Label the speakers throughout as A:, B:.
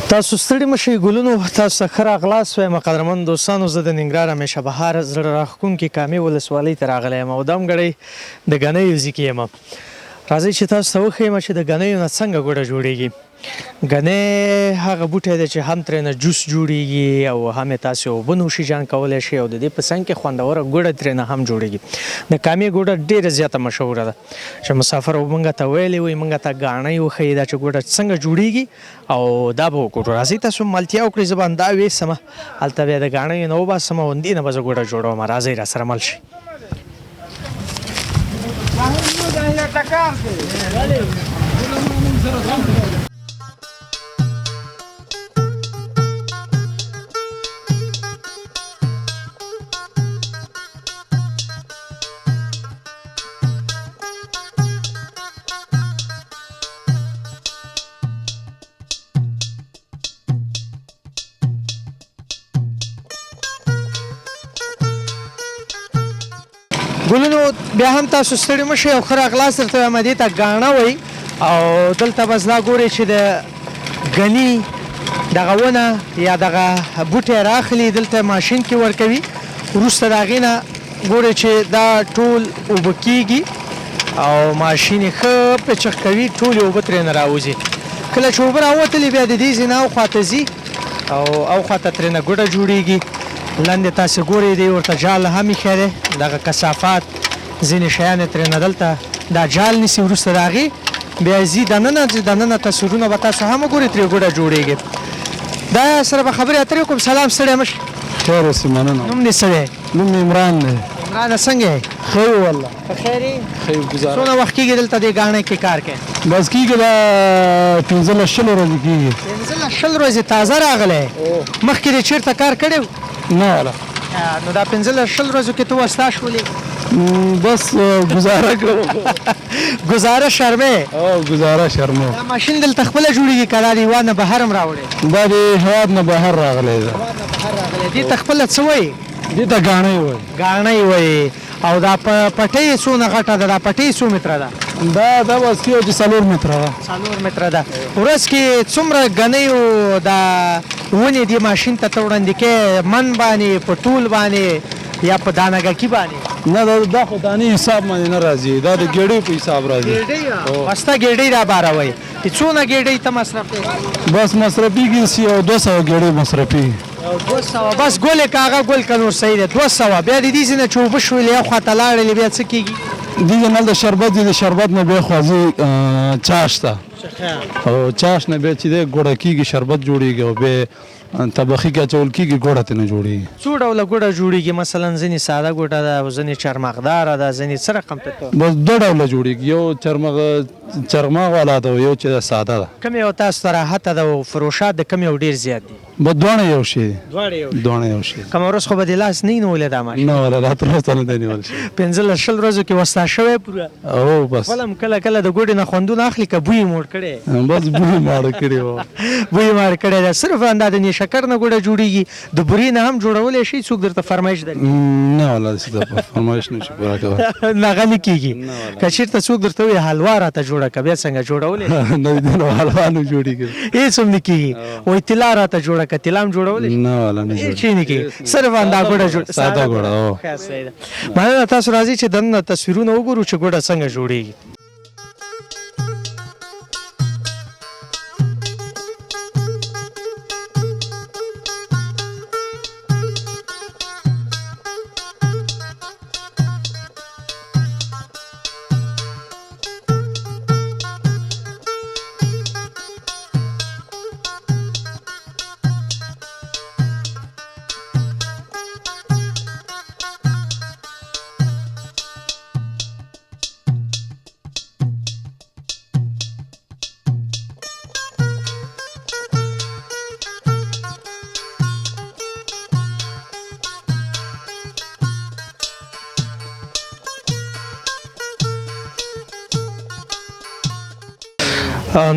A: تاسو ستړي مشئ ګلونو تاسو ته ښه راغلاست وایم قدرمن دوستانو. زه د ننګرهار همیشه بهار زړه راښکونکې کامې ولسوالۍ ته راغلی یم او دا هم ګړی د ګنیو ځي کې یم. راځئ چې تاسو ته وښیم چې د ګنیو نه څنګه ګوډه جوړیږي. ګنی هغه بوټی دی چې هم ترېنه جوس جوړیږي او هم یې تاسو اوبه نوشیجان کولی شئ او د دې په څنګ کې خوندوره ګوډه ترېنه هم جوړیږي. د کامې ګوډه ډېره زیاته مشهوره ده چې مسافر موږ ته ویلې وي موږ ته ګاڼۍ وښیي دا چې ګوډه څنګه جوړیږي او دا به وکړو. راځئ تاسو ملتیا وکړئ زه به همدا ویسمه هلته بیا د ګاڼیو نه وباسم او همدې نه به زه ګوډه جوړوم. راځئ راسره مل شئ. ګلونو بیا هم تاسو ستړي مه شئ او ښه راغلاست. درته وایم دې ته ګاڼه وایي او دلته بس دا ګورئ چې د ګني دغه ونه یا دغه بوټی راخلي دلته ماشین کې ورکوي. وروسته د هغې نه ګورئ چې دا ټول اوبه کېږي او ماشین یې ښه پچخ کوي ټولې اوبه ترېنه راوځي. کله چې اوبه راوتلې بیا د دې ځای نه اخواته ځي او اخواته ترېنه ګوډه جوړیږي. لاندې تاسې ګورئ دی ورته جال هم ایښی دی دغه کثافات ځینې شیان یې ترېنه دلته دا جال نیسي. وروسته د هغې بیا ځي دننه تصویرونه به تاسو هم وګورئ ترې ګوډه جوړیږي. دا سره به خبرې اترې وکړم. سلام ستړی مه شئ.
B: خیر اوسې مننه.
A: نوم دې څه دی؟
B: نوم مې عمران دی.
A: عمرانه څنګه یې؟
B: ښه یې والله.
A: په خیر یې؟
B: ښه یې ګزاره.
A: څونه وخت کېږي دلته دې ګاڼۍ کې کار کوې؟
B: بس کېږي دا 15-20 ورځې کېږي.
A: 15-20 ورځې تازه راغلی. مخکې دې چېرته کار کړی و؟
B: نه والا.
A: نو دا 15-20 ورځو کې ته وستا شولې؟
B: بس ګزاره کوم.
A: ګزاره شرمې؟
B: او ګزاره شرمو.
A: دا ماشین دلته خپله جوړېږي که دا د هېواد نه بهر هم راوړې؟
B: دا د هېواد نه بهر راغلی ده.
A: دې ته خپله څه وایي؟
B: دې ته ګاڼۍ وایي.
A: ګاڼۍ وایي. او دا پټۍ یې څونه غټه ده؟ دا پټۍ څو متره ده؟
B: دا بس کېږي چې 4 متره ده.
A: 4 متره ده. ورځ کې څومره ګنیو دا ونې دې ماشین ته ته وړاندې کوې؟ من باندې په ټول باندې یا په دانګکي باندې؟
B: نه دا خو دانې حساب باندې نه راځي. دا د ګېډۍ په حساب راځي.
A: ګېډۍ بس ته ګېډۍ را باروئ. څونه ګېډۍ ته مصرف کوې؟
B: بس مصرفېږي یو 200 ګېډۍ مصرفېږي.
A: 200 بس ګل یې که هغه ګل که نور صحیح دی 200. بیا د دې ځای نه چې اوبه شولې اخواته لاړلې بیا څه کېږي؟
B: دې ځای نه د شربت دی. د شربت نه بیا خوځي چاش ته او چاش نه بیا چې دی ګوډه کېږي شربت جوړېږي او بیا طبخي کې اچول کېږي ګوډه ترېنه جوړېږي.
A: څو ډوله ګوډه جوړېږي؟ مثلا ځینې ساده ګوډه ده او ځینې چرمغداره ده ځینې څه رقم ته؟
B: بس 2 ډوله جوړېږي. یو چرمغ والا ده او یو چې ساده ده.
A: کوم یو تاسو ته راحته ده او فروشات د کوم یو ډېر زیات دي؟
B: بس دواړه یو شی دي.
A: دواړه
B: یو شی.
A: کومه ورځ خو به دې لاس نه نیولې دا ماشین؟
B: نه والا لا تر اوسه نه دی نیول شوی.
A: 15-20 ورځو کې وستا شوی پوره؟
B: او بس
A: خپله هم کله کله د ګوډې نه خوندونه اخلي که بوی یې موړ کړی؟
B: بس بوی ماړه کړی و.
A: بوی یې ماړ کړی ده. صرف همدا د نیشکر نه ګوډه جوړېږي. د بورې نه هم جوړولی شي؟ څوک درته فرمایش درکړي؟
B: نه والا داسې د فرمایش نه شي پوره کولی.
A: نه هغه نه کېږي. که چېرته څوک درته وایي حلوا راته جوړه که بیا څنګه جوړولی؟
B: نه دې نو حلوا نه جوړېږي.
A: هېڅ هم نه کېږي. وایي طلا راته جوړه که طلا هم جوړولی شي؟
B: نه والا نه
A: هېڅ شی نه کېږي. صرف همدا ګوډه جوړ
B: ساده ګوډه.
A: ښه صحیح ده. مننه. تاسو راځئ چې دننه تصویرونه وګورو چې ګوډه څنګه جوړېږي.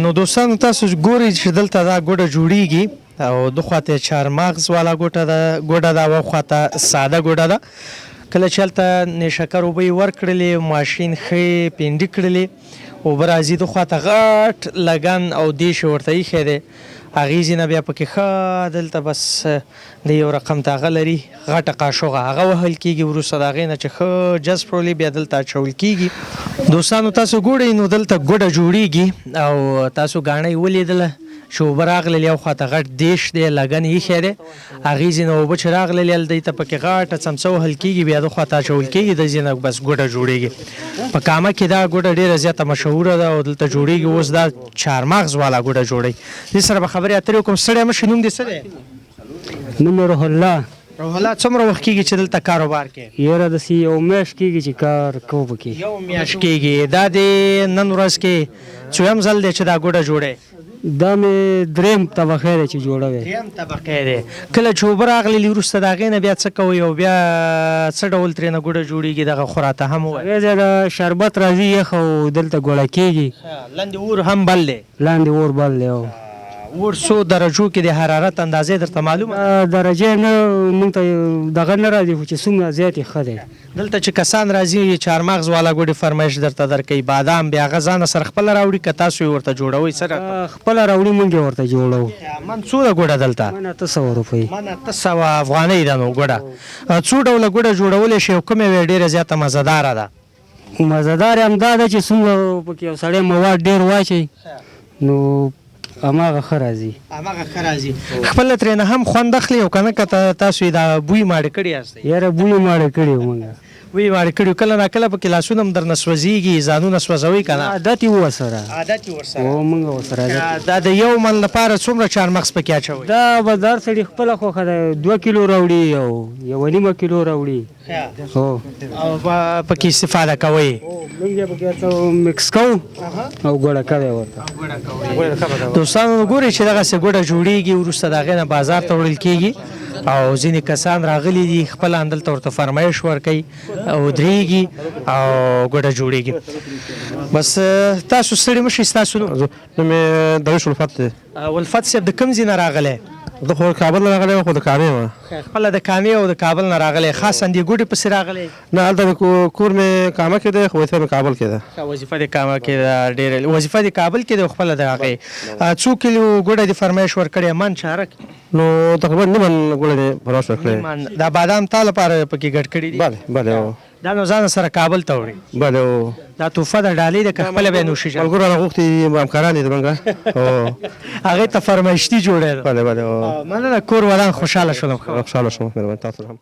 A: نو دوستانو تاسو ګورئ چې دلته دا ګوډه جوړیږي او د خواته چارمغز والا ګوډه ده او خواته ساده ګوډه ده. کله چې هلته نیشکر اوبه یې ورکړلې ماشین ښې پینډي کړلې اوبه راځي د خواته غټ لګن او دیش ورته ایښی دی هغې ځینه بیا پکې ښه دلته بس د یو رقم ته هغه لري غټه قاشوغه هغه وهل کېږي وروسته د هغې نه چې ښه جذب ولي بیا دلته اچول کېږي دوستانو تاسو ګورئ نو دلته ګوډه جوړیږي او تاسو ګاڼۍ ولیدله چې اوبه راغلل یو خواته غټ دیش دی لګن ایښی دی هغې ځینې اوبه چې راغلل هلته ته پکې غټه څمڅه وهل کېږي بیا د خواته اچول کېږي د ځینې بس ګوډه جوړیږي په کامه کې دا ګوډه ډېره زیاته مشهوره ده او دلته جوړیږي اوس دا چهارمغز والا ګوډه جوړوي دې سره به خبرې اترې وکړم ستړی مه شي نوم دې څه دی
C: نوم روح الله
A: روح الله څومره وخت کېږي چې دلته کاروبار کې
C: یاره داسې یو میاشت کېږي چې کار کوو پکې
A: یو میاشت کېږي دا د نن ورځ کې څویم ځل دی چې دا ګوډه جوړی
C: دا مې دریم طبقه دی چې جوړوي
A: دریم طبقه دی کله چې اوبه راغللي وروسته د هغې نه بیا څه کوئ او بیا څه ډول ترېنه ګوډه جوړېږي دغه خو راته هم ووایه
C: هغې ځای د شربت راځي یخ او دلته ګوړه کېږي
A: لاندې اور هم بل دی
C: لاندې اور بل دی او
A: اور څو درجو کې د حرارت اندازې درته معلومه
C: درجې نه مونږ ته دغه نه راځي خو چې څومره زیات یې ښه دی
A: دلته چې کسان راځي چهارمغز والا ګوډې فرمایش درته درکوي بادام بیا هغه ځانه سره خپله راوړي که تاسو یې ورته جوړوئ سره
C: خپله راوړي مونږ یې ورته جوړوو
A: من څو ده ګوډه دلته
C: من 800 روپۍ
A: من 800 افغانۍ ده نو ګوډه څو ډوله ګوډه جوړولی شي او کومې وی ډېره زیاته مزهداره ده
C: مزهدار یې همدا ده چې څومره پکې یو سړی مواد ډېر واچوي نو هماغه ښه راځي
A: هماغه ښه راځي خپله ترېنه هم خوند اخلي او که نه که تاسو یې دا بوی ماړې کړي یاستئ
C: یاره بوی ماړه کړي وو مونږ
A: بوی ماړې کړي کله ناکله پکې لاسونه هم درنه سوځېږي ځانونه سوځوئ که نه
C: عادت یې و ورسره
A: عادت یې ورسره
C: او مونږ ورسره عادت
A: دا د یو من لپاره څومره چهارمغز پکې اچوئ
C: دا به هر سړي خپله خوښه ده 2 کیلو راوړي او 1.5 کیلو راوړي هو
A: او پکې استفاده کوئ
C: مونږ یې پکې څه مکس کوو او ګوړه کوي ورته
A: دوستانو ګورئ چې دغسې ګوډه جوړېږي وروسته د هغې نه بازار ته وړل کېږي او ځینې کسان راغلي دي خپله همدلته ورته فرمایش ورکوي او درېږي او ګوډه جوړېږي بس تاسو ستړي مه شئ ستاسو نوم
D: مې درویش الفت دی
A: ولفت صاحب د کوم ځای نه راغلی
D: زه خو کابل نه راغلی خو د کامې وم
A: خپله د کامې او د کابل نه راغلی خاص همدې ګوډې پسې راغلی
D: نه هلته کور مې کامه کې دی خو وظیفه مې کابل کې ده
A: وظیفه د کامه کې ده ډېره وظیفه د کابل کې ده خپله د هغې څو کیلو ګوډه دې فرمایش ورکړې من چارک
D: نو تقریبا نیمه ګوړه دې فرمایش ورکړی
A: دا بادام تا لپاره پکې ګډ کړي دي
D: بله بله
A: دا نو ځان سره کابل ته وړي
D: بله
A: دا تحفه د ډالۍ ده که خپله به یې نوشي
D: ملګرو رانه غوښتي همکاران دي زمونږ
A: هغې ته فرمایشتي جوړی ده
D: بله بله
A: مننه کور ودان خوشحاله شولم
D: خوشحاله شوم مهرباني تاسو هم